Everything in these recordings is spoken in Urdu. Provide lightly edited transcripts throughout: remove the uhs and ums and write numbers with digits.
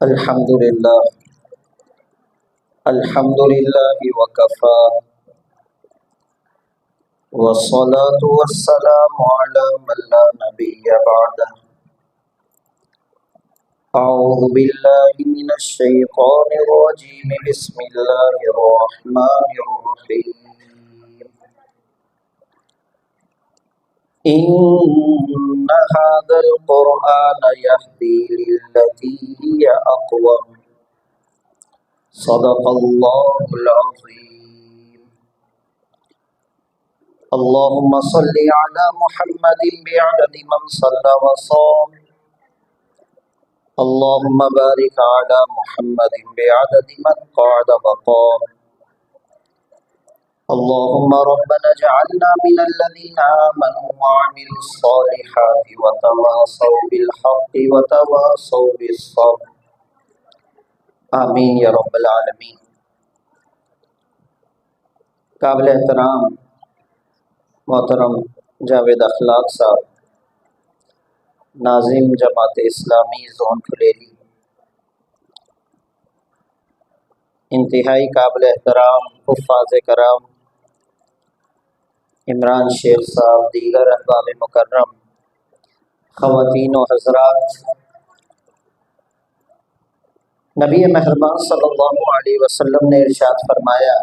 الحمد للہ وکفا والصلاة والسلام على من لا نبی بعدہ اعوذ باللہ من الشیطان الرجیم بسم اللہ الرحمن الرحیم ان هذا القرآن يهدي للتي هي اقوم صدق اللہ العظیم اللهم صل على محمد بعدد من صلى وصام اللهم بارك على محمد بعدد من قعد وقام اللهم ربنا اجعلنا من الذين آمنوا وعملوا الصالحات وتواصوا بالحق وتواصوا بالصبر آمین یا رب العالمین۔ قابل احترام محترم جاوید اخلاق صاحب، ناظم جماعت اسلامی زون پھلیلی، انتہائی قابل احترام حفاظ کرام عمران شیخ صاحب، دیگر احباب مکرم، خواتین و حضرات، نبی مہربان صلی اللہ علیہ وسلم نے ارشاد فرمایا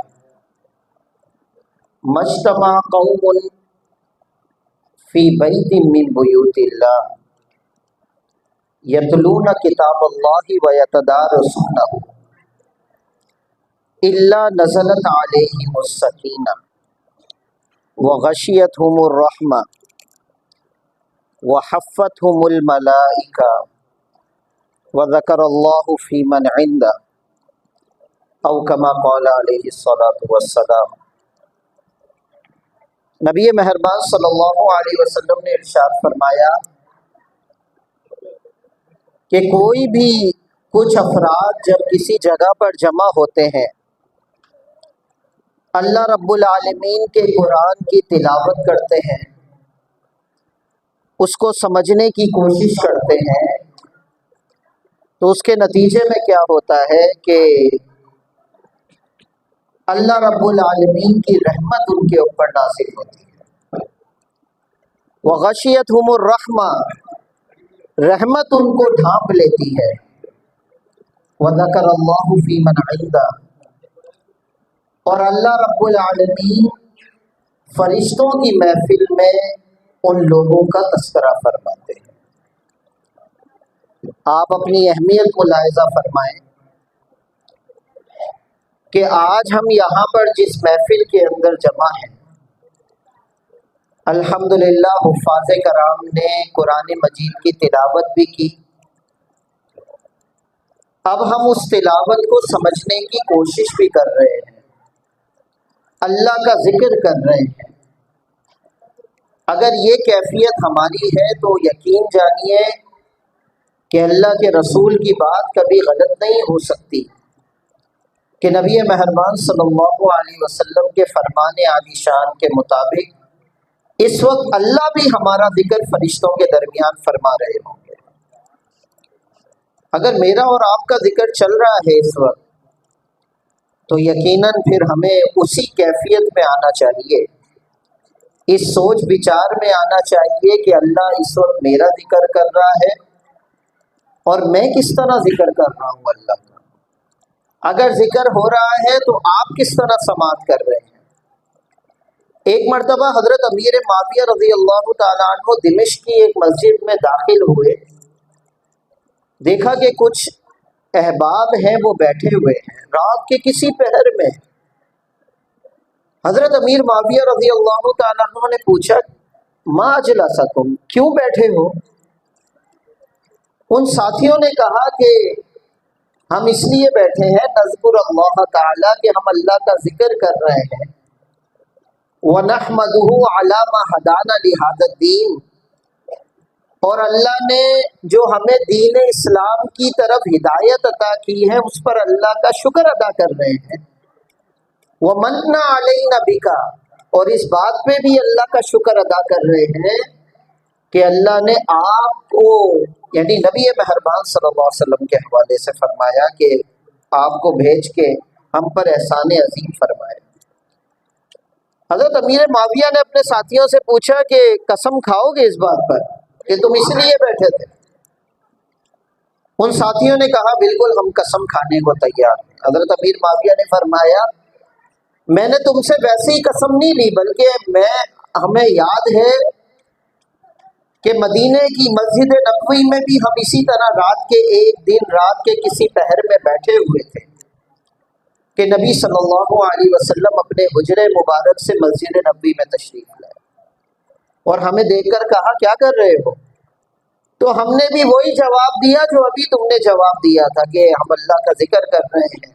مجتمع قوم فی بیت من بیوت اللہ یتلون کتاب اللہ ویتدارسونہ الا نزلت علیہم السکینہ وغشیتہم الرحمہ وحفتہم الملائکہ وذکر اللہ فی من عندہ او کما قال علیہ الصلاۃ والسلام۔ نبی مہربان صلی اللہ علیہ وسلم نے ارشاد فرمایا کہ کوئی بھی کچھ افراد جب کسی جگہ پر جمع ہوتے ہیں، اللہ رب العالمین کے قرآن کی تلاوت کرتے ہیں، اس کو سمجھنے کی کوشش کرتے ہیں، تو اس کے نتیجے میں کیا ہوتا ہے کہ اللہ رب العالمین کی رحمت ان کے اوپر نازل ہوتی ہے، وغشیتہم الرحمہ، رحمت ان کو ڈھانپ لیتی ہے، وذکر اللہ فی من عندہ، اور اللہ رب العالمین فرشتوں کی محفل میں ان لوگوں کا تذکرہ فرماتے ہیں۔ آپ اپنی اہمیت ملاحظہ فرمائیں کہ آج ہم یہاں پر جس محفل کے اندر جمع ہیں، الحمدللہ حفاظ کرام نے قرآن مجید کی تلاوت بھی کی، اب ہم اس تلاوت کو سمجھنے کی کوشش بھی کر رہے ہیں، اللہ کا ذکر کر رہے ہیں۔ اگر یہ کیفیت ہماری ہے تو یقین جانیے کہ اللہ کے رسول کی بات کبھی غلط نہیں ہو سکتی کہ نبی مہربان صلی اللہ علیہ وسلم کے فرمان عالی شان کے مطابق اس وقت اللہ بھی ہمارا ذکر فرشتوں کے درمیان فرما رہے ہوں گے۔ اگر میرا اور آپ کا ذکر چل رہا ہے اس وقت، تو یقیناً پھر ہمیں اسی کیفیت میں آنا چاہیے، اس سوچ بچار میں آنا چاہیے کہ اللہ اس وقت میرا ذکر کر رہا ہے اور میں کس طرح ذکر کر رہا ہوں اللہ کا۔ اگر ذکر ہو رہا ہے تو آپ کس طرح سماعت کر رہے ہیں۔ ایک مرتبہ حضرت امیر معاویہ رضی اللہ تعالیٰ عنہ دمشق کی ایک مسجد میں داخل ہوئے، دیکھا کہ کچھ احباب ہیں وہ بیٹھے ہوئے ہیں رات کے کسی پہر میں۔ حضرت امیر معاویہ رضی اللہ تعالیٰ عنہ نے پوچھا ما اجلسکم، کیوں بیٹھے ہو؟ ان ساتھیوں نے کہا کہ ہم اس لیے بیٹھے ہیں نذکر اللہ تعالیٰ کہ ہم اللہ کا ذکر کر رہے ہیں، وَنَحْمَدُهُ عَلَى مَا هَدَانَا لِهَذَا الدِّينِ، اور اللہ نے جو ہمیں دین اسلام کی طرف ہدایت عطا کی ہے اس پر اللہ کا شکر ادا کر رہے ہیں، وَمَنَّ عَلَيْنَا بِكَ، اور اس بات پہ بھی اللہ کا شکر ادا کر رہے ہیں کہ اللہ نے آپ کو یعنی نبی مہربان صلی اللہ علیہ وسلم کے حوالے سے فرمایا کہ آپ کو بھیج کے ہم پر احسان عظیم فرمائے۔ حضرت امیر معاویہ نے اپنے ساتھیوں سے پوچھا کہ قسم کھاؤ گے اس بات پر کہ تم اس لیے بیٹھے تھے؟ ان ساتھیوں نے کہا بالکل، ہم قسم کھانے کو تیار ہیں۔ حضرت امیر معاویہ نے فرمایا میں نے تم سے ویسے ہی قسم نہیں لی، بلکہ ہمیں یاد ہے کہ مدینے کی مسجد نبوی میں بھی ہم اسی طرح رات کے ایک دن رات کے کسی پہر میں بیٹھے ہوئے تھے کہ نبی صلی اللہ علیہ وسلم اپنے حجرے مبارک سے مسجد نبوی میں تشریف لائے اور ہمیں دیکھ کر کہا کیا کر رہے ہو؟ تو ہم نے بھی وہی جواب دیا جو ابھی تم نے جواب دیا تھا کہ ہم اللہ کا ذکر کر رہے ہیں،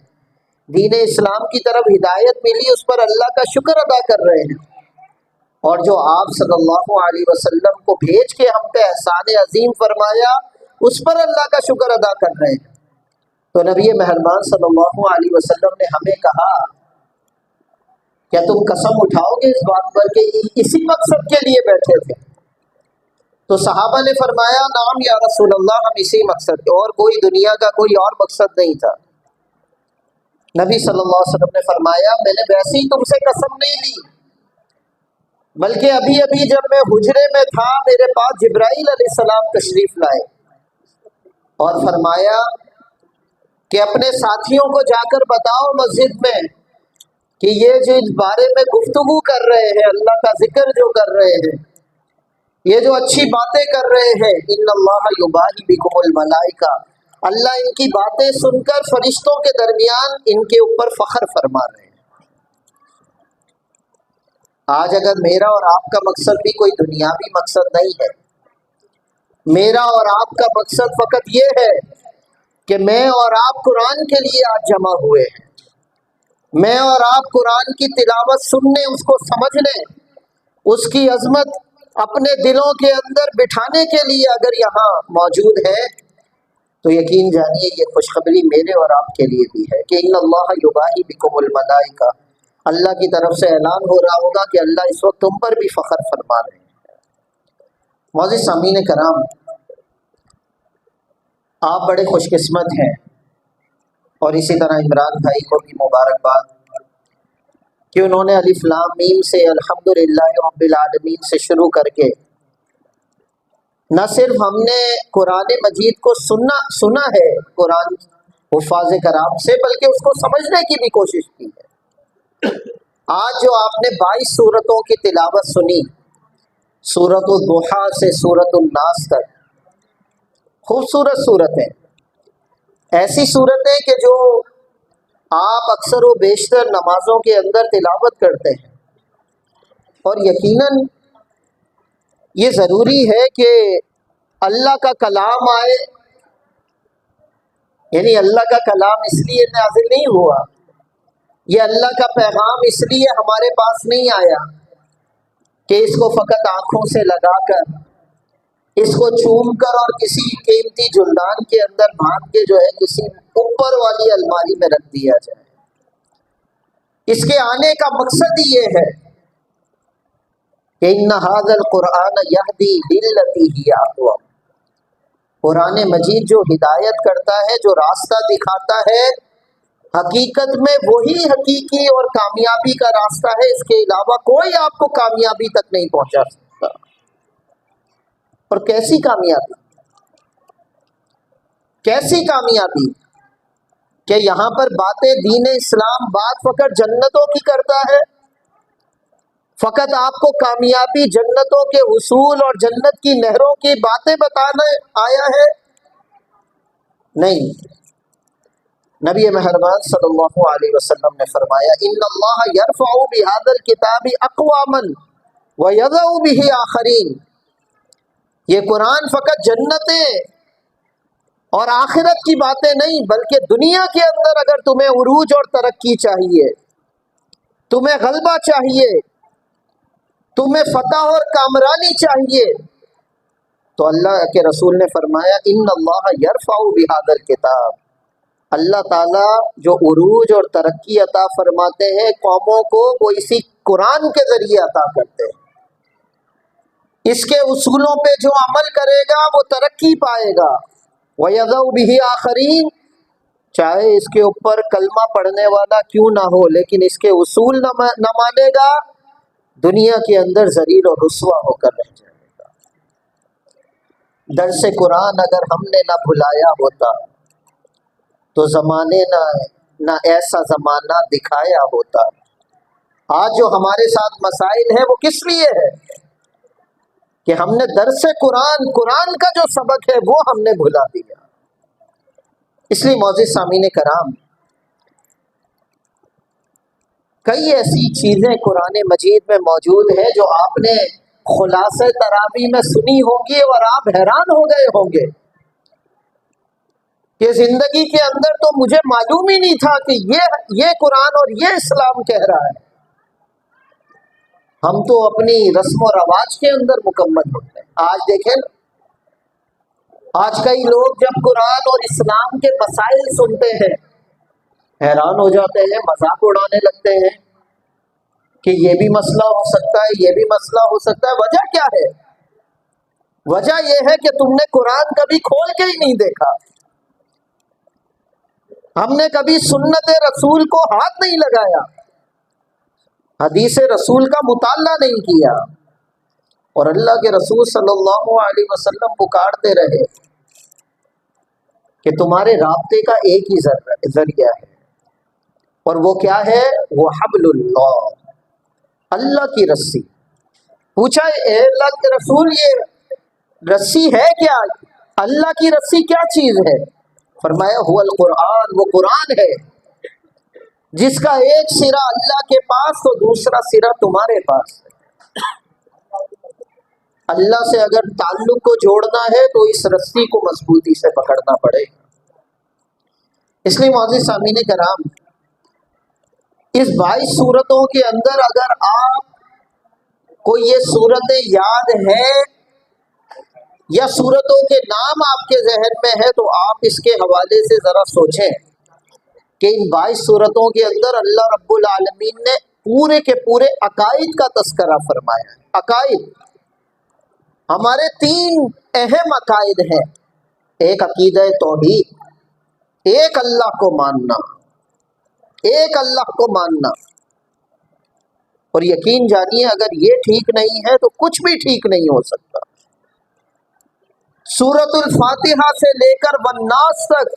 دین اسلام کی طرف ہدایت ملی، اس پر اللہ کا شکر ادا کر رہے ہیں، اور جو آپ صلی اللہ علیہ وسلم کو بھیج کے ہم پہ احسان عظیم فرمایا اس پر اللہ کا شکر ادا کر رہے ہیں۔ تو نبی مہربان صلی اللہ علیہ وسلم نے ہمیں کہا کیا تم قسم اٹھاؤ گے اس بات پر کہ اسی مقصد کے لیے بیٹھے تھے؟ تو صحابہ نے فرمایا نعم یا رسول اللہ، ہم اسی مقصد کے، اور کوئی دنیا کا کوئی اور مقصد نہیں تھا۔ نبی صلی اللہ علیہ وسلم نے فرمایا میں نے ویسے ہی تم سے قسم نہیں لی، بلکہ ابھی ابھی جب میں حجرے میں تھا میرے پاس جبرائیل علیہ السلام تشریف لائے اور فرمایا کہ اپنے ساتھیوں کو جا کر بتاؤ مسجد میں کہ یہ جو اس بارے میں گفتگو کر رہے ہیں، اللہ کا ذکر جو کر رہے ہیں، یہ جو اچھی باتیں کر رہے ہیں، ان اللہ یباہی بکم الملائکہ، اللہ ان کی باتیں سن کر فرشتوں کے درمیان ان کے اوپر فخر فرما رہے ہیں۔ آج اگر میرا اور آپ کا مقصد بھی کوئی دنیاوی مقصد نہیں ہے، میرا اور آپ کا مقصد فقط یہ ہے کہ میں اور آپ قرآن کے لیے آج جمع ہوئے ہیں، میں اور آپ قرآن کی تلاوت سننے، اس کو سمجھنے، اس کی عظمت اپنے دلوں کے اندر بٹھانے کے لیے اگر یہاں موجود ہے تو یقین جانیے یہ خوشخبری میرے اور آپ کے لیے بھی ہے کہ ان اللہ یباہی بکم الملائکہ، اللہ کی طرف سے اعلان ہو رہا ہوگا کہ اللہ اس وقت تم پر بھی فخر فرما رہے ہیں۔ معزز سامعین کرام، آپ بڑے خوش قسمت ہیں، اور اسی طرح عمران بھائی کو بھی مبارکباد کہ انہوں نے الف لام میم سے الحمدللہ رب العالمین سے شروع کر کے نہ صرف ہم نے قرآن مجید کو سنا ہے قرآن حفاظ کرام سے، بلکہ اس کو سمجھنے کی بھی کوشش کی ہے۔ آج جو آپ نے 22 سورتوں کی تلاوت سنی، سورۃ الضحیٰ سے سورۃ الناس تک، خوبصورت صورتیں، ایسی صورتیں کہ جو آپ اکثر و بیشتر نمازوں کے اندر تلاوت کرتے ہیں، اور یقیناً یہ ضروری ہے کہ اللہ کا کلام آئے، یعنی اللہ کا کلام اس لیے نازل نہیں ہوا، یہ اللہ کا پیغام اس لیے ہمارے پاس نہیں آیا کہ اس کو فقط آنکھوں سے لگا کر، اس کو چوم کر اور کسی قیمتی جلدان کے اندر باندھ کے جو ہے کسی اوپر والی الماری میں رکھ دیا جائے۔ اس کے آنے کا مقصد ہی یہ ہے کہ ان ھذا القرآن یہدی للتی ہی اقوم، قرآن مجید جو ہدایت کرتا ہے، جو راستہ دکھاتا ہے، حقیقت میں وہی حقیقی اور کامیابی کا راستہ ہے، اس کے علاوہ کوئی آپ کو کامیابی تک نہیں پہنچا سکتا۔ اور کیسی کامیابی، کیسی کامیابی کہ یہاں پر باتیں دین اسلام بات فقط جنتوں کی کرتا ہے، فقط آپ کو کامیابی، جنتوں کے حصول اور جنت کی نہروں کی باتیں بتانا آیا ہے؟ نہیں، نبی مہربان صلی اللہ علیہ وسلم نے فرمایا ان اللہ یرفع بہذا الکتاب اقواما ویضع بہ آخرین، یہ قرآن فقط جنتیں اور آخرت کی باتیں نہیں، بلکہ دنیا کے اندر اگر تمہیں عروج اور ترقی چاہیے، تمہیں غلبہ چاہیے، تمہیں فتح اور کامرانی چاہیے، تو اللہ کے رسول نے فرمایا ان اللہ یرفع بہذا الکتاب، اللہ تعالیٰ جو عروج اور ترقی عطا فرماتے ہیں قوموں کو، وہ اسی قرآن کے ذریعے عطا کرتے ہیں۔ اس کے اصولوں پہ جو عمل کرے گا وہ ترقی پائے گا۔ وَيَذَوْ بِهِ آخَرِينَ، چاہے اس کے اوپر کلمہ پڑھنے والا کیوں نہ ہو، لیکن اس کے اصول نہ مانے گا، دنیا کے اندر ذلیل اور رسوا ہو کر رہ جائے گا۔ درس قرآن اگر ہم نے نہ بھلایا ہوتا تو زمانے نہ ایسا زمانہ دکھایا ہوتا۔ آج جو ہمارے ساتھ مسائل ہیں وہ کس لیے ہے کہ ہم نے درس قرآن کا جو سبق ہے وہ ہم نے بھلا دیا۔ اس لیے معزز سامعین کرام، کئی ایسی چیزیں قرآن مجید میں موجود ہیں جو آپ نے خلاصہ تراویح میں سنی ہوں گی اور آپ حیران ہو گئے ہوں گے کہ زندگی کے اندر تو مجھے معلوم ہی نہیں تھا کہ یہ قرآن اور یہ اسلام کہہ رہا ہے۔ ہم تو اپنی رسم و رواج کے اندر مکمل ہوتے ہیں۔ آج دیکھیں، آج کئی لوگ جب قرآن اور اسلام کے مسائل سنتے ہیں حیران ہو جاتے ہیں، مذاق اڑانے لگتے ہیں کہ یہ بھی مسئلہ ہو سکتا ہے، یہ بھی مسئلہ ہو سکتا ہے۔ وجہ کیا ہے؟ وجہ یہ ہے کہ تم نے قرآن کبھی کھول کے ہی نہیں دیکھا، ہم نے کبھی سنت رسول کو ہاتھ نہیں لگایا، حدیث رسول کا مطالعہ نہیں کیا، اور اللہ کے رسول صلی اللہ علیہ وسلم پکارتے رہے کہ تمہارے رابطے کا ایک ہی ذریعہ ہے، اور وہ کیا ہے؟ وہ حبل اللہ، اللہ کی رسی۔ پوچھا اے اللہ کے رسول یہ رسی ہے کیا؟ اللہ کی رسی کیا چیز ہے؟ فرمایا هو القرآن، وہ قرآن ہے جس کا ایک سرا اللہ کے پاس تو دوسرا سرا تمہارے پاس ہے۔ اللہ سے اگر تعلق کو جوڑنا ہے تو اس رسی کو مضبوطی سے پکڑنا پڑے گا۔ اس لیے معزز سامعین کرام، اس 22 سورتوں کے اندر اگر آپ کو یہ سورتیں یاد ہیں یا سورتوں کے نام آپ کے ذہن میں ہے تو آپ اس کے حوالے سے ذرا سوچیں کہ ان 22 سورتوں کے اندر اللہ رب العالمین نے پورے کے پورے عقائد کا تذکرہ فرمایا ہے۔ عقائد ہمارے 3 اہم عقائد ہیں۔ ایک عقیدہ توحید، ایک اللہ کو ماننا، ایک اللہ کو ماننا، اور یقین جانیے اگر یہ ٹھیک نہیں ہے تو کچھ بھی ٹھیک نہیں ہو سکتا۔ سورۃ الفاتحہ سے لے کر والناس تک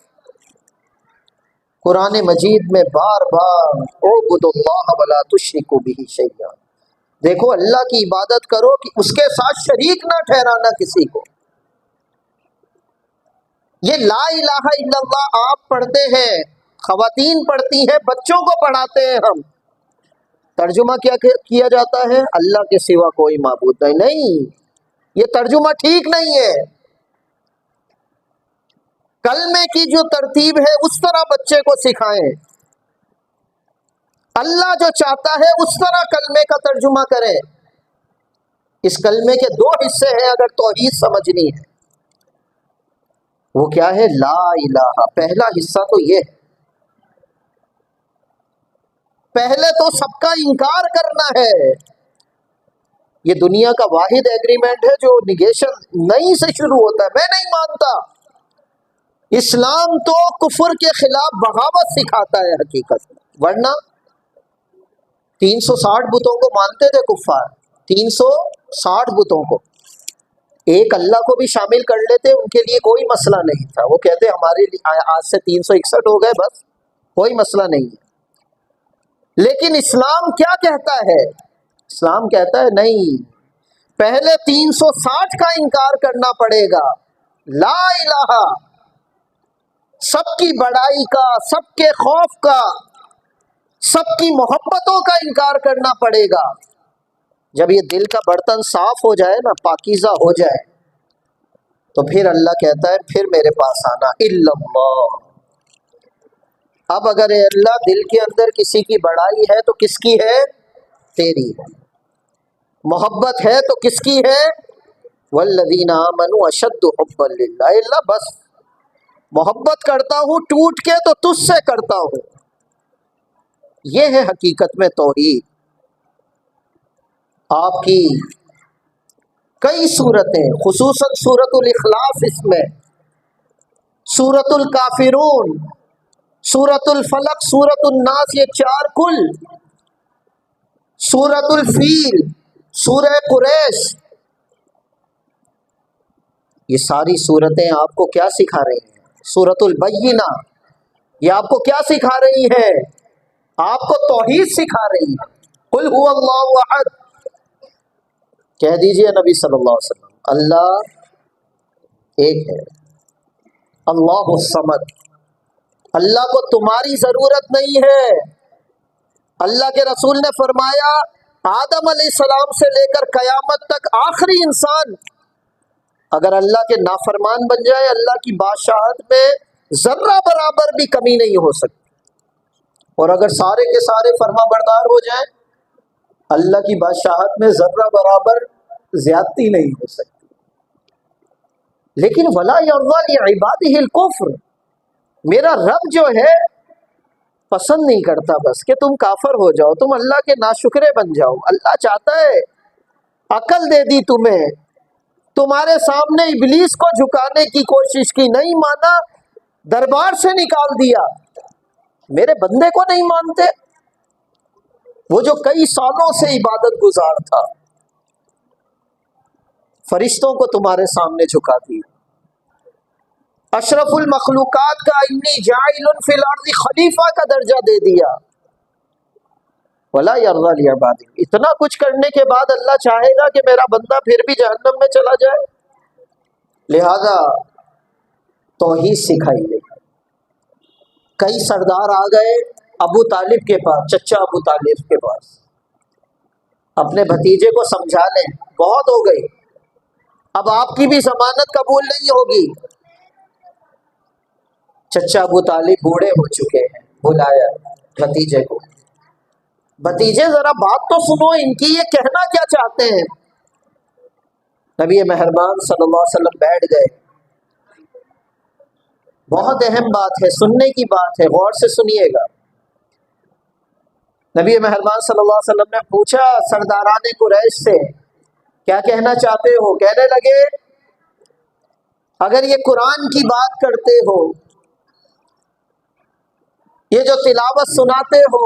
قرآن مجید میں بار بار اعبدوا اللہ ولا تشرکوا بہ شیئا، دیکھو اللہ کی عبادت کرو کہ اس کے ساتھ شریک نہ ٹھہرانا کسی کو۔ یہ لا الہ الا اللہ آپ پڑھتے ہیں، خواتین پڑھتی ہیں، بچوں کو پڑھاتے ہیں ہم، ترجمہ کیا کیا جاتا ہے؟ اللہ کے سوا کوئی معبود نہیں۔ یہ ترجمہ ٹھیک نہیں ہے۔ کلمے کی جو ترتیب ہے اس طرح بچے کو سکھائیں، اللہ جو چاہتا ہے اس طرح کلمے کا ترجمہ کریں۔ اس کلمے کے 2 حصے ہیں اگر توحید سمجھنی ہے، وہ کیا ہے؟ لا الہ۔ پہلا حصہ تو یہ ہے، پہلے تو سب کا انکار کرنا ہے۔ یہ دنیا کا واحد ایگریمنٹ ہے جو نیگیشن نہیں سے شروع ہوتا ہے، میں نہیں مانتا۔ اسلام تو کفر کے خلاف بغاوت سکھاتا ہے حقیقت، ورنہ 360 بتوں کو مانتے تھے کفار، 360 بتوں کو، ایک اللہ کو بھی شامل کر لیتے ان کے لیے کوئی مسئلہ نہیں تھا۔ وہ کہتے ہمارے لیے آج سے 361 ہو گئے، بس کوئی مسئلہ نہیں ہے۔ لیکن اسلام کیا کہتا ہے؟ اسلام کہتا ہے نہیں، پہلے 360 کا انکار کرنا پڑے گا، لا الہ، سب کی بڑائی کا، سب کے خوف کا، سب کی محبتوں کا انکار کرنا پڑے گا۔ جب یہ دل کا برتن صاف ہو جائے نا، پاکیزہ ہو جائے، تو پھر اللہ کہتا ہے پھر میرے پاس آنا، الا اللہ۔ اب اگر اے اللہ دل کے اندر کسی کی بڑائی ہے تو کس کی ہے؟ تیری ہے۔ محبت ہے تو کس کی ہے؟ والذین آمنوا اشد حبا للہ۔ اے اللہ بس محبت کرتا ہوں ٹوٹ کے تو تجھ سے کرتا ہوں۔ یہ ہے حقیقت میں توحید۔ آپ کی کئی صورتیں، خصوصاً سورۃ الاخلاص، اس میں سورۃ الکافرون، سورۃ الفلق، سورۃ الناس، یہ چار کل، سورۃ الفیل، سورہ قریش، یہ ساری صورتیں آپ کو کیا سکھا رہی ہیں؟ سورۃ البینہ یہ آپ کو کیا سکھا رہی ہے؟ آپ کو توحید سکھا رہی ہے۔ قل هو اللہ احد، کہہ دیجئے نبی صلی اللہ علیہ وسلم، اللہ ایک ہے، اللہ الصمد، اللہ کو تمہاری ضرورت نہیں ہے۔ اللہ کے رسول نے فرمایا آدم علیہ السلام سے لے کر قیامت تک آخری انسان اگر اللہ کے نافرمان بن جائے، اللہ کی بادشاہت میں ذرہ برابر بھی کمی نہیں ہو سکتی، اور اگر سارے کے سارے فرما بردار ہو جائیں، اللہ کی بادشاہت میں ذرہ برابر زیادتی نہیں ہو سکتی۔ لیکن وَلَا يَرْضَىٰ لِعِبَادِهِ الْكُفْرَ، میرا رب جو ہے پسند نہیں کرتا بس کہ تم کافر ہو جاؤ، تم اللہ کے ناشکرے بن جاؤ۔ اللہ چاہتا ہے عقل دے دی تمہیں، تمہارے سامنے ابلیس کو جھکانے کی کوشش کی، نہیں مانا، دربار سے نکال دیا۔ میرے بندے کو نہیں مانتے، وہ جو کئی سالوں سے عبادت گزار تھا، فرشتوں کو تمہارے سامنے جھکا دیا۔ اشرف المخلوقات کا انی جاعل فی الارض خلیفہ کا درجہ دے دیا۔ ولا یرضی لعبادہ، اتنا کچھ کرنے کے بعد اللہ چاہے گا کہ میرا بندہ پھر بھی جہنم میں چلا جائے؟ لہذا توحید سکھائی گئی۔ کئی سردار آ گئے ابو طالب کے پاس، چچا ابو طالب کے پاس، اپنے بھتیجے کو سمجھا لیں، بہت ہو گئی، اب آپ کی بھی ضمانت قبول نہیں ہوگی۔ چچا ابو طالب بوڑھے ہو چکے ہیں، بلایا بھتیجے کو، بھتیجے ذرا بات تو سنو، ان کی یہ کہنا کیا چاہتے ہیں؟ نبی مہربان صلی اللہ علیہ وسلم بیٹھ گئے۔ بہت اہم بات ہے، سننے کی بات ہے، غور سے سنیے گا۔ نبی مہربان صلی اللہ علیہ وسلم نے پوچھا سرداران قریش سے، کیا کہنا چاہتے ہو؟ کہنے لگے اگر یہ قرآن کی بات کرتے ہو، یہ جو تلاوت سناتے ہو،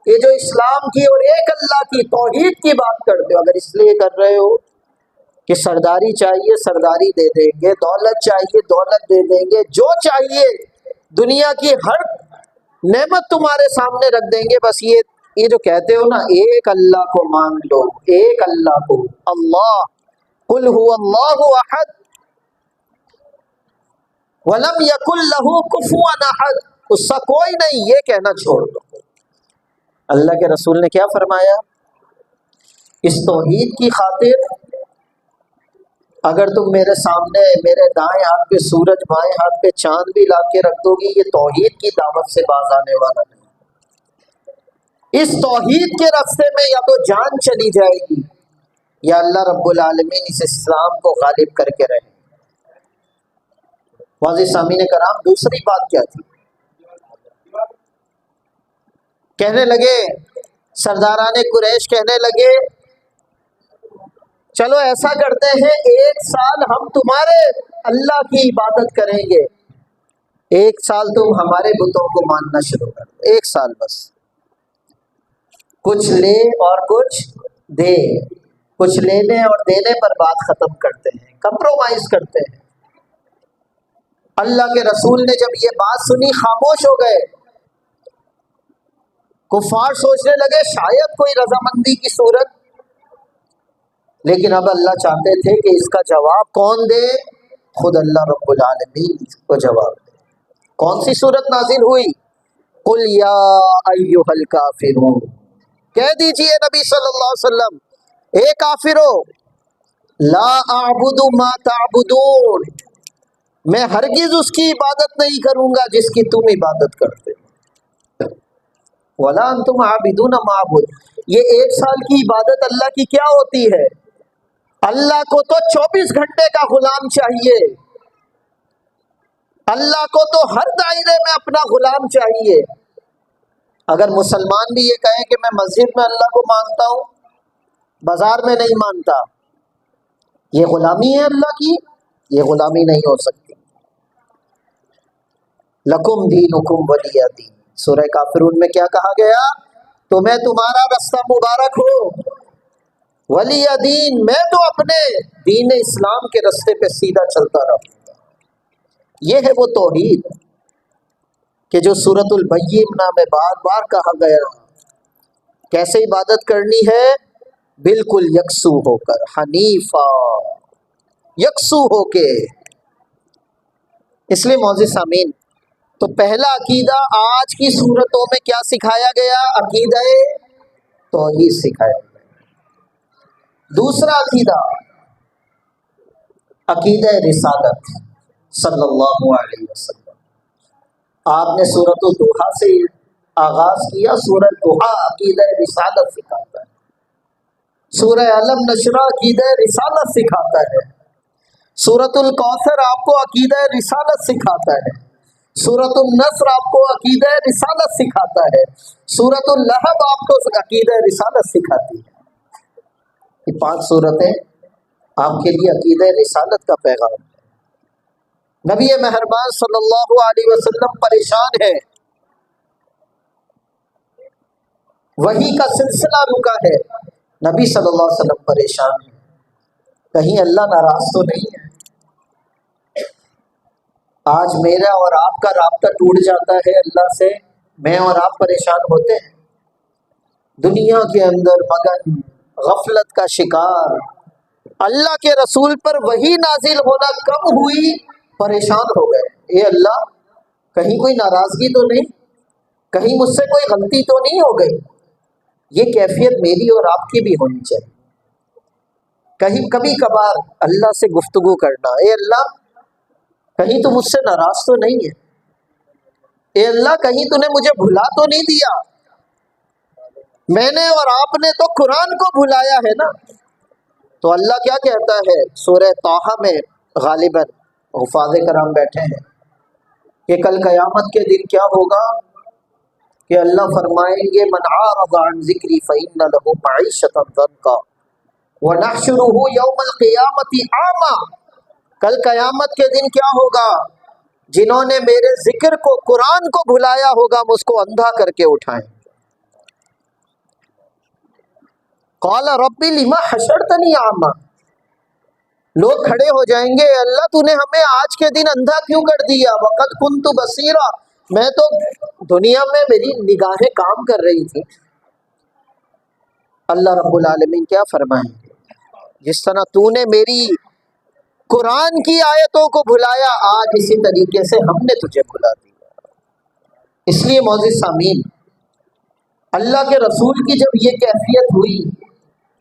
یہ جو اسلام کی اور ایک اللہ کی توحید کی بات کرتے ہو، اگر اس لیے کر رہے ہو کہ سرداری چاہیے سرداری دے دیں گے، دولت چاہیے دولت دے دیں گے، جو چاہیے دنیا کی ہر نعمت تمہارے سامنے رکھ دیں گے، بس یہ جو کہتے ہو نا ایک اللہ کو مان لو، ایک اللہ کو، اللہ، قل هو اللہ احد ولم یکن لہ کفوا احد، اس کا کوئی نہیں، یہ کہنا چھوڑ دو۔ اللہ کے رسول نے کیا فرمایا؟ اس توحید کی خاطر اگر تم میرے سامنے میرے دائیں ہاتھ پہ سورج بائیں ہاتھ پہ چاند بھی لا کے رکھ دو گی، یہ توحید کی دعوت سے باز آنے والا نہیں۔ اس توحید کے راستے میں یا تو جان چلی جائے گی یا اللہ رب العالمین اس اسلام کو غالب کر کے رہے۔ واضح سامعین کرام، دوسری بات کیا تھی؟ کہنے لگے سرداران قریش، کہنے لگے چلو ایسا کرتے ہیں، ایک سال ہم تمہارے اللہ کی عبادت کریں گے، ایک سال تم ہمارے بتوں کو ماننا شروع کر دو، ایک سال بس، کچھ لے اور کچھ دے، کچھ لینے اور دینے پر بات ختم کرتے ہیں، کمپرومائز کرتے ہیں۔ اللہ کے رسول نے جب یہ بات سنی خاموش ہو گئے۔ کفار سوچنے لگے شاید کوئی رضامندی کی صورت، لیکن اب اللہ چاہتے تھے کہ اس کا جواب کون دے؟ خود اللہ رب العالمین کو جواب دے۔ کون سی صورت نازل ہوئی؟ قل یا ایھا الکافرون، کہہ دیجئے نبی صلی اللہ علیہ وسلم، اے کافرو، لا اعبد ما تعبدون، میں ہرگز اس کی عبادت نہیں کروں گا جس کی تم عبادت کرتے ہو، ولا انتم عابدون ما اعبد، یہ ایک سال کی عبادت اللہ کی کیا ہوتی ہے؟ اللہ کو تو 24 گھنٹے کا غلام چاہیے، اللہ کو تو ہر دائرے میں اپنا غلام چاہیے۔ اگر مسلمان بھی یہ کہے کہ میں مسجد میں اللہ کو مانتا ہوں، بازار میں نہیں مانتا، یہ غلامی ہے اللہ کی؟ یہ غلامی نہیں ہو سکتی۔ لکم دینکم ولی دین، سورہ کافرون میں کیا کہا گیا؟ تمہیں تمہارا رستہ مبارک ہو، ولی دین، میں تو اپنے دین اسلام کے رستے پہ سیدھا چلتا رہوں گا۔ یہ ہے وہ توحید کہ جو سورۃ البینہ میں بار بار کہا گیا۔ کیسے عبادت کرنی ہے؟ بالکل یکسو ہو کر، حنیفہ، یکسو ہو کے۔ اس لیے معزز سامعین، تو پہلا عقیدہ آج کی صورتوں میں کیا سکھایا گیا؟ عقیدہ توحید سکھایا گیا۔ دوسرا عقیدہ، عقیدہ رسالت صلی اللہ علیہ وسلم۔ آپ نے سورۃ الضحیٰ سے آغاز کیا، سورۃ الضحیٰ عقیدہ رسالت سکھاتا ہے، سورہ علم نشرہ عقیدہ رسالت سکھاتا ہے، سورۃ الکوثر آپ کو عقیدہ رسالت سکھاتا ہے، سورۃ النصر آپ کو عقیدہ رسالت سکھاتا ہے، سورۃ اللہب آپ کو عقیدہ رسالت سکھاتی ہے۔ یہ 5 سورتیں آپ کے لیے عقیدہ رسالت کا پیغام ہے۔ نبی مہربان صلی اللہ علیہ وسلم پریشان ہے، وحی کا سلسلہ رکا ہے، نبی صلی اللہ علیہ وسلم پریشان ہے، کہیں اللہ ناراض تو نہیں ہے؟ آج میرا اور آپ کا رابطہ ٹوٹ جاتا ہے اللہ سے، میں اور آپ پریشان ہوتے ہیں، دنیا کے اندر مگن، غفلت کا شکار، اللہ کے رسول پر وحی نازل ہونا کم ہوئی، پریشان ہو گئے، اے اللہ کہیں کوئی ناراضگی تو نہیں، کہیں مجھ سے کوئی غلطی تو نہیں ہو گئی؟ یہ کیفیت میری اور آپ کی بھی ہونی چاہیے۔ کبھی کبھار اللہ سے گفتگو کرنا، اے اللہ کہیں تو مجھ سے ناراض تو نہیں ہے؟ اے اللہ کہیں تو نے مجھے بھلا تو نہیں دیا؟ میں نے اور آپ نے تو قرآن کو بھلایا ہے نا۔ تو اللہ کیا کہتا ہے سورہ طٰہٰ میں؟ غالباً حفاظ کرام بیٹھے ہیں کہ کل قیامت کے دن کیا ہوگا کہ اللہ فرمائیں گے من اعرض عن ذکری فإن له معیشۃ ضنکا ونحشرہ یوم القیامۃ اعمیٰ۔ کل قیامت کے دن کیا ہوگا؟ جنہوں نے میرے ذکر کو، قرآن کو بھلایا ہوگا، ہم اس کو اندھا کر کے اٹھائیں۔ قال رب لما حشرتنی اعمیٰ، لوگ کھڑے ہو جائیں گے، اللہ تو نے ہمیں آج کے دن اندھا کیوں کر دیا؟ وقد كنت بصیرا، میں تو دنیا میں میری نگاہیں کام کر رہی تھی۔ اللہ رب العالمین کیا فرمائیں گے؟ جس طرح تو نے میری قرآن کی آیتوں کو بھلایا، آج اسی طریقے سے ہم نے تجھے بھلا دیا۔ اس لیے معزز سامعین، اللہ کے رسول کی جب یہ کیفیت ہوئی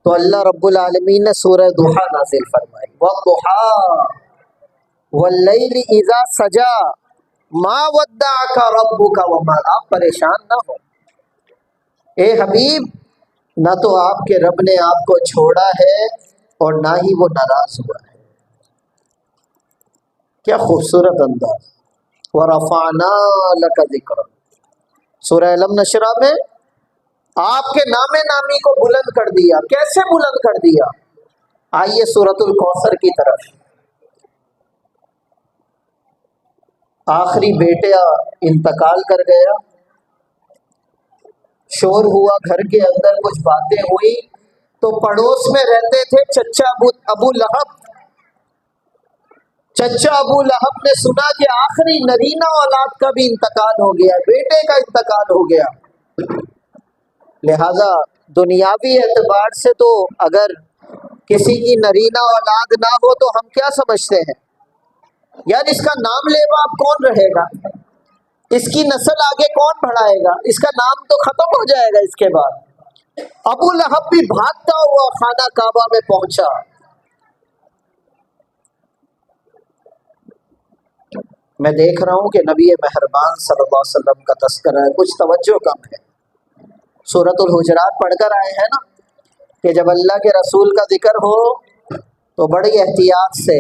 تو اللہ رب العالمین نے سورہ ضحیٰ نازل فرمائی، وَالضُّحَىٰ وَاللَّيْلِ إِذَا سَجَىٰ مَا وَدَّعَكَ رَبُّكَ وَمَا۔ آپ پریشان نہ ہو، اے حبیب، نہ تو آپ کے رب نے آپ کو چھوڑا ہے اور نہ ہی وہ ناراض ہوا ہے۔ کیا خوبصورت انداز! وَرَفَعْنَا لَكَ ذِكْرَكَ، سورہ علم نشرہ میں آپ کے نام نامی کو بلند کر دیا۔ کیسے بلند کر دیا؟ آئیے سورۃ الکوثر کی طرف۔ آخری بیٹا انتقال کر گیا، شور ہوا، گھر کے اندر کچھ باتیں ہوئی، تو پڑوس میں رہتے تھے چچا ابو لہب۔ چچا ابو لہب نے سنا کہ آخری نرینہ اولاد کا بھی انتقال ہو گیا، بیٹے کا انتقال ہو گیا، لہذا دنیاوی اعتبار سے تو اگر کسی کی نرینہ اولاد نہ ہو تو ہم کیا سمجھتے ہیں؟ یار اس کا نام لیوا اب کون رہے گا؟ اس کی نسل آگے کون بڑھائے گا؟ اس کا نام تو ختم ہو جائے گا اس کے بعد۔ ابو لہب بھی بھاگتا ہوا خانہ کعبہ میں پہنچا۔ میں دیکھ رہا ہوں کہ نبی مہربان صلی اللہ علیہ وسلم کا تذکرہ ہے، کچھ توجہ کم ہے۔ سورۃ الحجرات پڑھ کر آئے ہیں نا کہ جب اللہ کے رسول کا ذکر ہو تو بڑی احتیاط سے،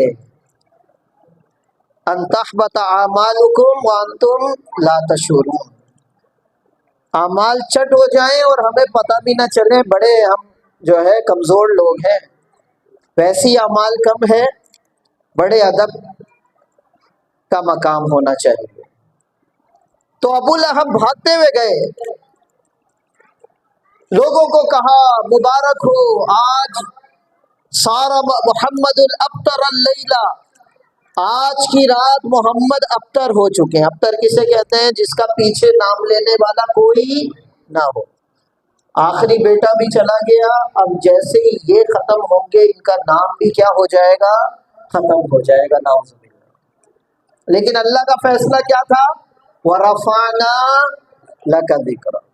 ان تحبط اعمالکم وانتم لا تشعرون، اعمال چٹ ہو جائیں اور ہمیں پتہ بھی نہ چلے، بڑے ہم جو ہے کمزور لوگ ہیں، ویسی اعمال کم ہے، بڑے ادب کا مقام ہونا چاہیے۔ تو ابو لہب بھاگتے ہوئے گئے، لوگوں کو کہا مبارک ہو، آج سارا محمد الابتر اللیلہ، آج کی رات محمد ابتر ہو چکے ہیں۔ ابتر کسے کہتے ہیں؟ جس کا پیچھے نام لینے والا کوئی نہ ہو۔ آخری بیٹا بھی چلا گیا، اب جیسے ہی یہ ختم ہوں گے ان کا نام بھی کیا ہو جائے گا؟ ختم ہو جائے گا، نعوذ باللہ۔ لیکن اللہ کا فیصلہ کیا تھا؟ وَرَفَعْنَا لَكَ ذِكْرَكَ،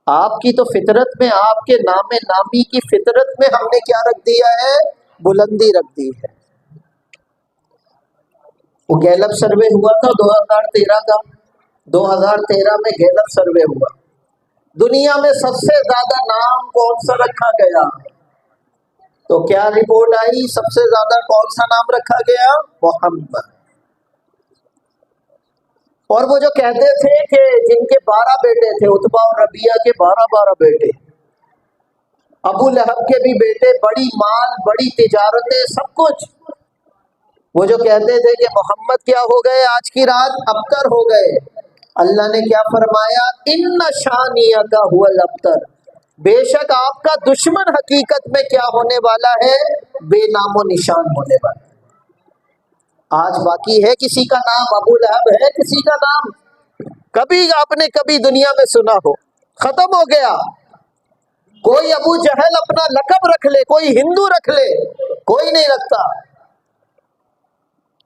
آپ کی تو فطرت میں، آپ کے نام نامی کی فطرت میں ہم نے کیا رکھ دیا ہے؟ بلندی رکھ دی ہے۔ وہ گیلپ سروے ہوا تھا 2013 کا، 2013 میں گیلپ سروے ہوا، دنیا میں سب سے زیادہ نام کون سا رکھا گیا؟ تو کیا رپورٹ آئی؟ سب سے زیادہ کون سا نام رکھا گیا؟ محمد۔ اور وہ جو کہتے تھے کہ جن کے 12 بیٹے تھے، عتبہ اور ربیعہ کے 12 بیٹے، ابو لہب کے بھی بیٹے، بڑی مال، بڑی تجارتیں، سب کچھ، وہ جو کہتے تھے کہ محمد کیا ہو گئے آج کی رات؟ ابتر ہو گئے، اللہ نے کیا فرمایا؟ ان شانیک هو الابتر، بے شک آپ کا دشمن حقیقت میں کیا ہونے والا ہے؟ بے نام و نشان ہونے والا ہے۔ آج باقی ہے کسی کا نام؟ ابو لہب ہے کسی کا نام؟ کبھی آپ نے کبھی دنیا میں سنا ہو؟ ختم ہو گیا۔ کوئی ابو جہل اپنا لقب رکھ لے، کوئی ہندو رکھ لے، کوئی نہیں رکھتا۔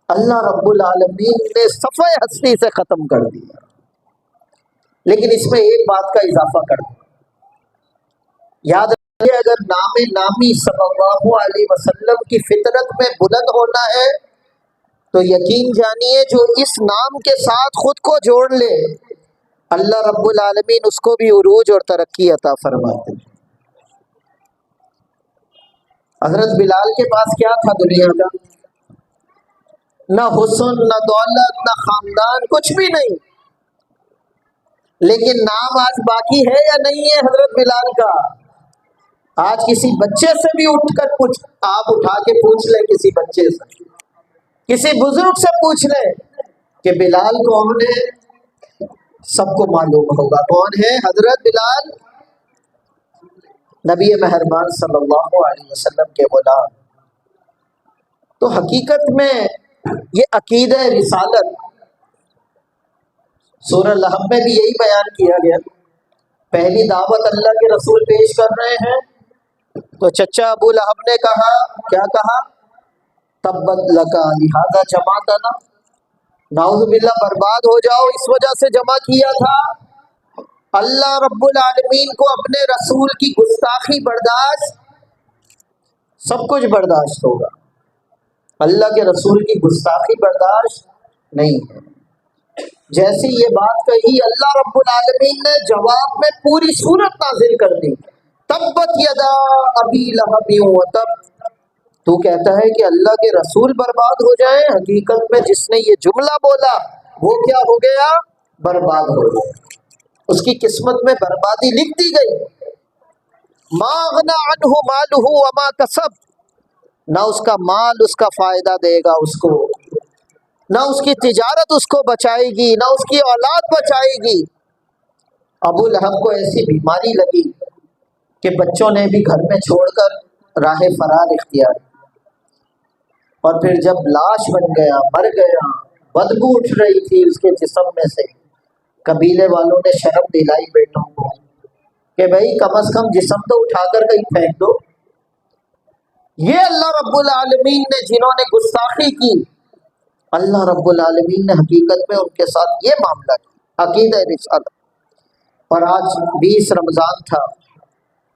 اللہ رب العالمین نے صفحہ ہستی سے ختم کر دیا۔ لیکن اس میں ایک بات کا اضافہ کر دیا، یاد رکھیے، اگر نام نامی صلی اللہ علیہ وسلم کی فطرت میں بلند ہونا ہے تو یقین جانیے جو اس نام کے ساتھ خود کو جوڑ لے، اللہ رب العالمین اس کو بھی عروج اور ترقی عطا فرماتے ہیں۔ حضرت بلال کے پاس کیا تھا دنیا کا؟ نہ حسن، نہ دولت، نہ خاندان، کچھ بھی نہیں، لیکن نام آج باقی ہے یا نہیں ہے حضرت بلال کا؟ آج کسی بچے سے بھی اٹھ کر آپ اٹھا کے پوچھ لیں، کسی بچے سے، کسی بزرگ سے پوچھ لیں کہ بلال کون ہے، سب کو معلوم ہوگا کون ہے؟ حضرت بلال نبی مہربان صلی اللہ علیہ وسلم کے غلام۔ تو حقیقت میں یہ عقیدہ رسالت سورہ لہب میں بھی یہی بیان کیا گیا۔ پہلی دعوت اللہ کے رسول پیش کر رہے ہیں تو چچا ابو لہب نے کہا، کیا کہا؟ تبت لکا لہذا جمعتنا، نعوذ باللہ برباد ہو جاؤ، اس وجہ سے جمع کیا تھا۔ اللہ رب العالمین کو اپنے رسول کی گستاخی برداشت، سب کچھ برداشت ہوگا، اللہ کے رسول کی گستاخی برداشت نہیں ہے۔ جیسی یہ بات کہی، اللہ رب العالمین نے جواب میں پوری سورت نازل کر دی، تبت یدا ابی لہب وتب۔ تو کہتا ہے کہ اللہ کے رسول برباد ہو جائیں، حقیقت میں جس نے یہ جملہ بولا وہ کیا ہو گیا؟ برباد ہو گیا، اس کی قسمت میں بربادی لکھ دی گئی۔ ما اغنی عنہ مالہ وما کسب، نہ اس کا مال اس کا فائدہ دے گا اس کو، نہ اس کی تجارت اس کو بچائے گی، نہ اس کی اولاد بچائے گی۔ ابو لہب کو ایسی بیماری لگی کہ بچوں نے بھی گھر میں چھوڑ کر راہ فرار اختیار کی، اور پھر جب لاش بن گیا، مر گیا، بدبو اٹھ رہی تھی اس کے جسم میں سے، قبیلے والوں نے شرم دلائی بیٹوں کو کہ بھائی کم از کم جسم تو اٹھا کر کہیں پھینک دو۔ یہ اللہ رب العالمین نے جنہوں نے گستاخی کی، اللہ رب العالمین نے حقیقت میں ان کے ساتھ یہ معاملہ کیا، عقیدہ رسالت۔ اور آج 20 رمضان تھا،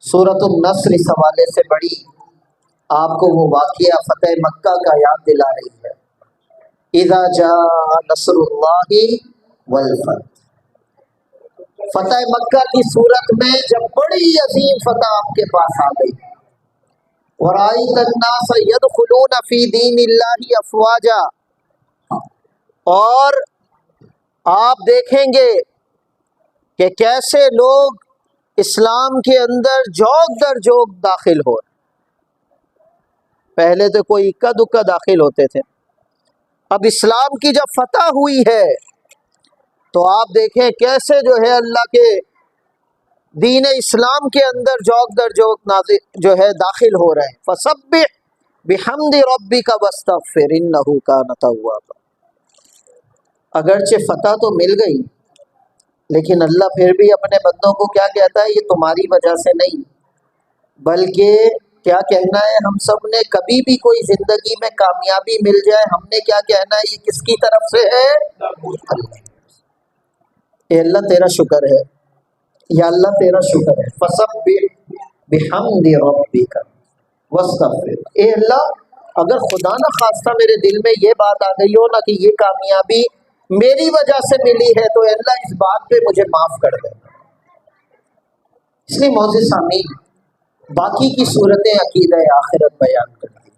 سورۃ النصر اس حوالے سے بڑی آپ کو وہ واقعہ فتح مکہ کا یاد دلا رہی ہے۔ اذا جاء نصر اللہ والفتح، فتح مکہ کی صورت میں جب بڑی عظیم فتح آپ کے پاس آ گئی، وَرَأَيْتَ النَّاسَ يَدْخُلُونَ فِي دِينِ اللَّهِ أَفْوَاجًا، اور آپ دیکھیں گے کہ کیسے لوگ اسلام کے اندر جوق در جوق داخل ہو۔ پہلے تو کوئی اکا دکا داخل ہوتے تھے. اب اسلام کی جب فتح ہوئی ہے تو آپ دیکھیں کیسے جو ہے اللہ کے دین اسلام کے اندر جوک در جوک جو ہے داخل ہو رہے ہیں. فسبح بحمد ربک واستغفر انہ کان توابا. اگرچہ فتح تو مل گئی لیکن اللہ پھر بھی اپنے بندوں کو کیا کہتا ہے؟ یہ تمہاری وجہ سے نہیں، بلکہ کیا کہنا ہے ہم سب نے؟ کبھی بھی کوئی زندگی میں کامیابی مل جائے ہم نے کیا کہنا ہے؟ یہ کس کی طرف سے ہے؟ اللہ. اے اللہ تیرا شکر ہے، یا اللہ تیرا شکر ہے. فسبح بحمد ربک واستغفر. اے اللہ اگر خدا نہ خواستہ میرے دل میں یہ بات آ گئی ہو نا کہ یہ کامیابی میری وجہ سے ملی ہے تو اے اللہ اس بات پہ مجھے معاف کر دے. اس لیے معزز سامعین باقی کی صورتیں عقیدہ آخرت بیان کرتی ہیں.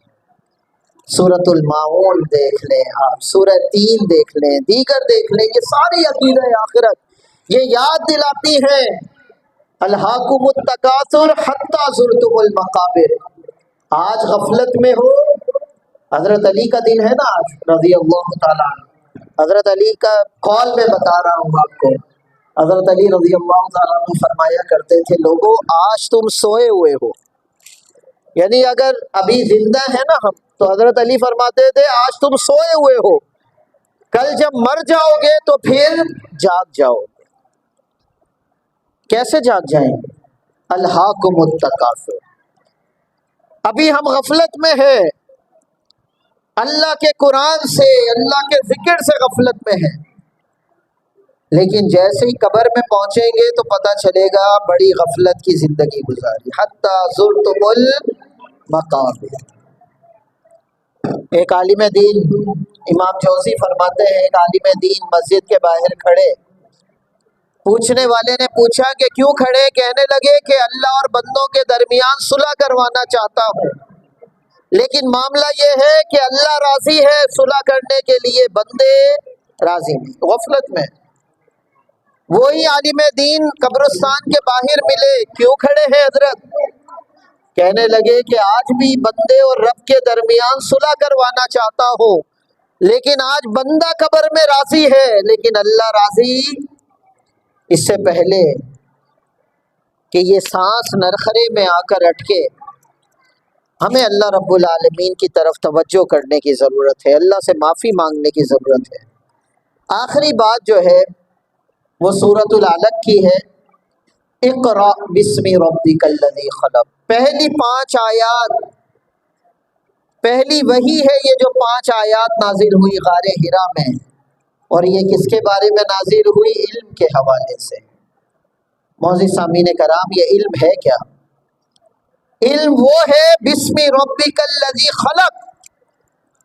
سورۃ الماعون دیکھ لیں آپ، سورہ تین دیکھ لیں، دیگر دیکھ لیں، یہ ساری عقیدہ آخرت یہ یاد دلاتی ہیں. الہاکم التکاثر حتی زرتم المقابر. آج غفلت میں ہو. حضرت علی کا دن ہے نا آج رضی اللہ تعالیٰ عنہ. حضرت علی کا قول میں بتا رہا ہوں آپ کو. حضرت علی رضی اللہ تعالیٰ عنہ فرمایا کرتے تھے لوگوں آج تم سوئے ہوئے ہو، یعنی اگر ابھی زندہ ہے نا ہم تو حضرت علی فرماتے تھے آج تم سوئے ہوئے ہو، کل جب مر جاؤ گے تو پھر جاگ جاؤ گے. کیسے جاگ جائیں؟ الہاکم التکاثر. ابھی ہم غفلت میں ہیں، اللہ کے قرآن سے اللہ کے ذکر سے غفلت میں ہیں، لیکن جیسے ہی قبر میں پہنچیں گے تو پتہ چلے گا بڑی غفلت کی زندگی گزاری. حتی زرتم المقابر. ایک عالم دین امام جوزی فرماتے ہیں ایک عالم دین مسجد کے باہر کھڑے، پوچھنے والے نے پوچھا کہ کیوں کھڑے؟ کہنے لگے کہ اللہ اور بندوں کے درمیان صلح کروانا چاہتا ہوں، لیکن معاملہ یہ ہے کہ اللہ راضی ہے صلح کرنے کے لیے، بندے راضی نہیں. غفلت میں. وہی عالم دین قبرستان کے باہر ملے، کیوں کھڑے ہیں حضرت؟ کہنے لگے کہ آج بھی بندے اور رب کے درمیان صلح کروانا چاہتا ہوں، لیکن آج بندہ قبر میں راضی ہے لیکن اللہ راضی. اس سے پہلے کہ یہ سانس نرخرے میں آ کر اٹکے ہمیں اللہ رب العالمین کی طرف توجہ کرنے کی ضرورت ہے، اللہ سے معافی مانگنے کی ضرورت ہے. آخری بات جو ہے وہ سورۃ العلق کی ہے. اقرأ بسم ربک الذی خلق. پہلی 5 آیات، پہلی وحی ہے یہ جو 5 آیات نازل ہوئی غار حرا میں، اور یہ کس کے بارے میں نازل ہوئی؟ علم کے حوالے سے. معزز سامعین کرام یہ علم ہے کیا؟ علم وہ ہے بسم ربک الذی خلق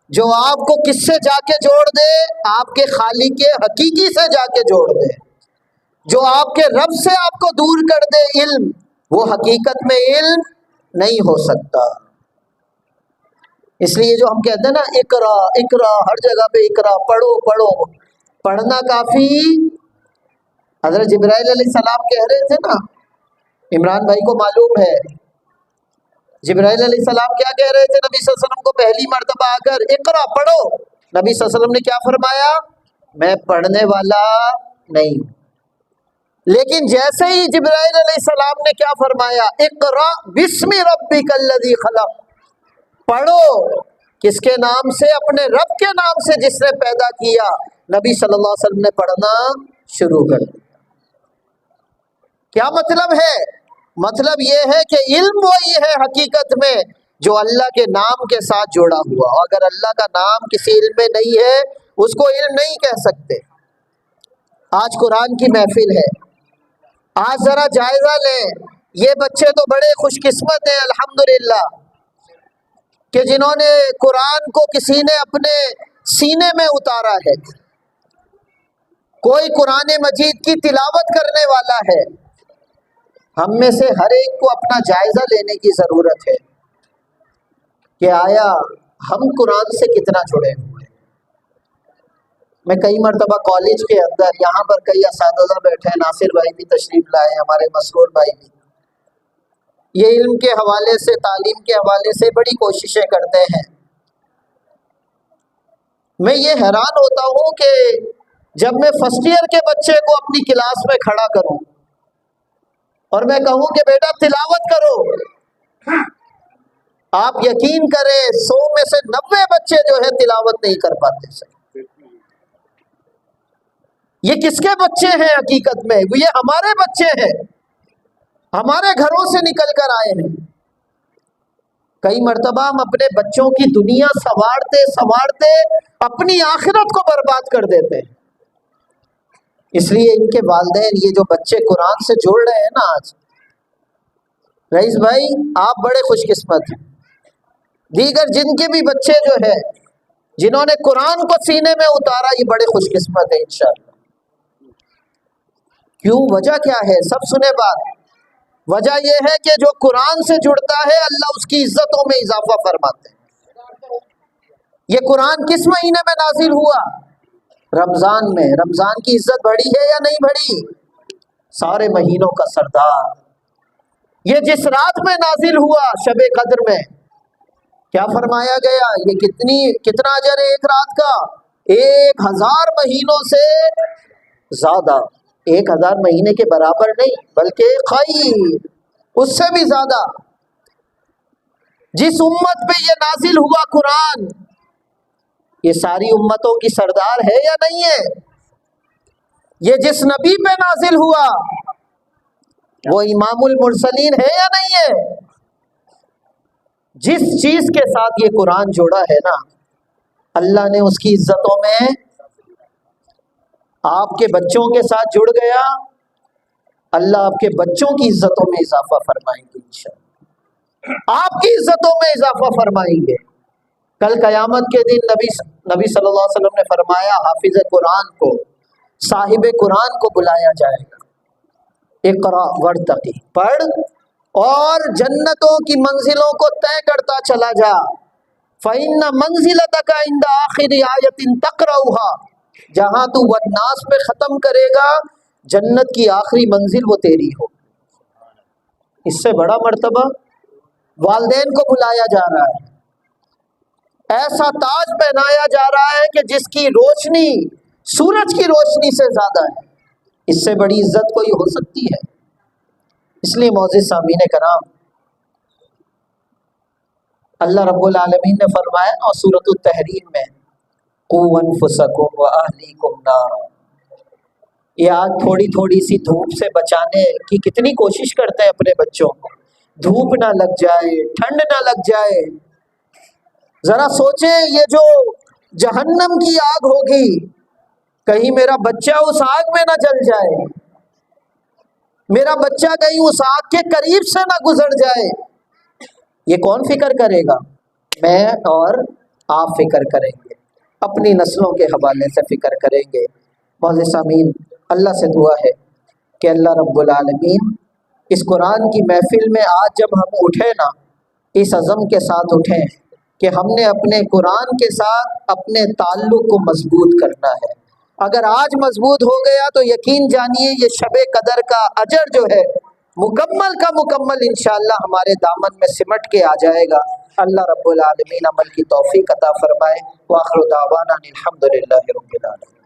جو آپ کو کس سے جا کے جوڑ دے؟ آپ کے خالق حقیقی سے جا کے جوڑ دے. جو آپ کے رب سے آپ کو دور کر دے علم، وہ حقیقت میں علم نہیں ہو سکتا. اس لیے جو ہم کہتے ہیں نا اقرا اقرا، ہر جگہ پہ اقرا، پڑھو پڑھو، پڑھنا کافی. حضرت جبرائیل علیہ السلام کہہ رہے تھے نا، عمران بھائی کو معلوم ہے جبرائیل علیہ السلام کیا کہہ رہے تھے نبی صلی اللہ علیہ وسلم کو پہلی مرتبہ آ کر؟ اقرا، پڑھو. نبی صلی اللہ علیہ وسلم نے کیا فرمایا؟ میں پڑھنے والا نہیں ہوں. لیکن جیسے ہی جبرائیل علیہ السلام نے کیا فرمایا؟ اقرا بسم ربک الذی خلق. پڑھو کس کے نام سے؟ اپنے رب کے نام سے جس نے پیدا کیا. نبی صلی اللہ علیہ وسلم نے پڑھنا شروع کر دیا. کیا مطلب ہے؟ مطلب یہ ہے کہ علم وہی ہے حقیقت میں جو اللہ کے نام کے ساتھ جڑا ہوا. اگر اللہ کا نام کسی علم میں نہیں ہے اس کو علم نہیں کہہ سکتے. آج قرآن کی محفل ہے، آج ذرا جائزہ لیں. یہ بچے تو بڑے خوش قسمت ہیں الحمدللہ کہ جنہوں نے قرآن کو کسی نے اپنے سینے میں اتارا ہے. کوئی قرآن مجید کی تلاوت کرنے والا ہے. ہم میں سے ہر ایک کو اپنا جائزہ لینے کی ضرورت ہے کہ آیا ہم قرآن سے کتنا جڑے ہوئے. میں کئی مرتبہ کالج کے اندر، یہاں پر کئی اساتذہ بیٹھے ہیں، ناصر بھائی بھی تشریف لائے، ہمارے مسرور بھائی بھی. یہ علم کے حوالے سے، تعلیم کے حوالے سے بڑی کوششیں کرتے ہیں۔ میں یہ حیران ہوتا ہوں کہ جب میں فرسٹ ایئر کے بچے کو اپنی کلاس میں کھڑا کروں اور میں کہوں کہ بیٹا تلاوت کرو، آپ یقین کریں 100 میں سے 90 بچے جو ہے تلاوت نہیں کر پاتے سر۔ یہ کس کے بچے ہیں حقیقت میں؟ یہ ہمارے بچے ہیں، ہمارے گھروں سے نکل کر آئے ہیں۔ کئی مرتبہ ہم اپنے بچوں کی دنیا سنوارتے سنوارتے اپنی آخرت کو برباد کر دیتے ہیں۔ اس لیے ان کے والدین، یہ جو بچے قرآن سے جڑ رہے ہیں نا آج، رئیس بھائی آپ بڑے خوش قسمت ہیں۔ دیگر جن کے بھی بچے جو ہے جنہوں نے قرآن کو سینے میں اتارا، یہ بڑے خوش قسمت ہیں انشاءاللہ۔ کیوں؟ وجہ کیا ہے؟ سب سنے بات۔ وجہ یہ ہے کہ جو قرآن سے جڑتا ہے اللہ اس کی عزتوں میں اضافہ فرماتے ہیں۔ یہ قرآن کس مہینے میں نازل ہوا؟ رمضان میں۔ رمضان کی عزت بڑھی ہے یا نہیں بڑھی؟ سارے مہینوں کا سردار۔ یہ جس رات میں نازل ہوا، شب قدر میں، کیا فرمایا گیا؟ یہ کتنا اجر ہے ایک رات کا؟ 1000 مہینوں سے زیادہ۔ 1000 مہینے کے برابر نہیں بلکہ خیر، اس سے بھی زیادہ۔ جس امت پہ یہ نازل ہوا قرآن، یہ ساری امتوں کی سردار ہے یا نہیں ہے؟ یہ جس نبی پہ نازل ہوا وہ امام المرسلین ہے یا نہیں ہے؟ جس چیز کے ساتھ یہ قرآن جوڑا ہے نا، اللہ نے اس کی عزتوں میں، آپ کے بچوں کے ساتھ جڑ گیا، اللہ آپ کے بچوں کی عزتوں میں اضافہ فرمائیں گے انشاءاللہ، آپ کی عزتوں میں اضافہ فرمائیں گے۔ کل قیامت کے دن نبی صلی اللہ علیہ وسلم نے فرمایا حافظ قرآن کو، صاحب قرآن کو بلایا جائے گا، اقرا ورتقی، پڑھ اور جنتوں کی منزلوں کو طے کرتا چلا جا، فَإِنَّ مَنزِلَتَكَ عِنْدَ آخِرِ آیَةٍ تَقْرَؤُهَا، جہاں تو والناس پہ ختم کرے گا جنت کی آخری منزل وہ تیری ہو۔ اس سے بڑا مرتبہ والدین کو بلایا جا رہا ہے، ایسا تاج پہنایا جا رہا ہے کہ جس کی روشنی سورج کی روشنی سے زیادہ ہے۔ اس سے بڑی عزت کوئی ہو سکتی ہے؟ اس لیے معزز سامعین کرام، اللہ رب العالمین نے فرمایا اور سورۃ التحریم میں قُوْا أَنفُسَكُمْ وَأَهْلِيكُمْ نَارًا، یہ آج تھوڑی تھوڑی سی دھوپ سے بچانے کی کتنی کوشش کرتے ہیں اپنے بچوں کو، دھوپ نہ لگ جائے، ٹھنڈ نہ لگ جائے۔ ذرا سوچیں یہ جو جہنم کی آگ ہوگی، کہیں میرا بچہ اس آگ میں نہ جل جائے، میرا بچہ کہیں اس آگ کے قریب سے نہ گزر جائے۔ یہ کون فکر کرے گا؟ میں اور آپ فکر کریں گے، اپنی نسلوں کے حوالے سے فکر کریں گے۔ معزز سامعین، اللہ سے دعا ہے کہ اللہ رب العالمین اس قرآن کی محفل میں آج جب ہم اٹھے نا، اس عزم کے ساتھ اٹھیں کہ ہم نے اپنے قرآن کے ساتھ اپنے تعلق کو مضبوط کرنا ہے۔ اگر آج مضبوط ہو گیا تو یقین جانیے یہ شب قدر کا اجر جو ہے مکمل کا مکمل انشاءاللہ ہمارے دامن میں سمٹ کے آ جائے گا۔ اللہ رب العالمین عمل کی توفیق عطا فرمائے۔ وآخر دعوانا الحمدللہ رب العالمین۔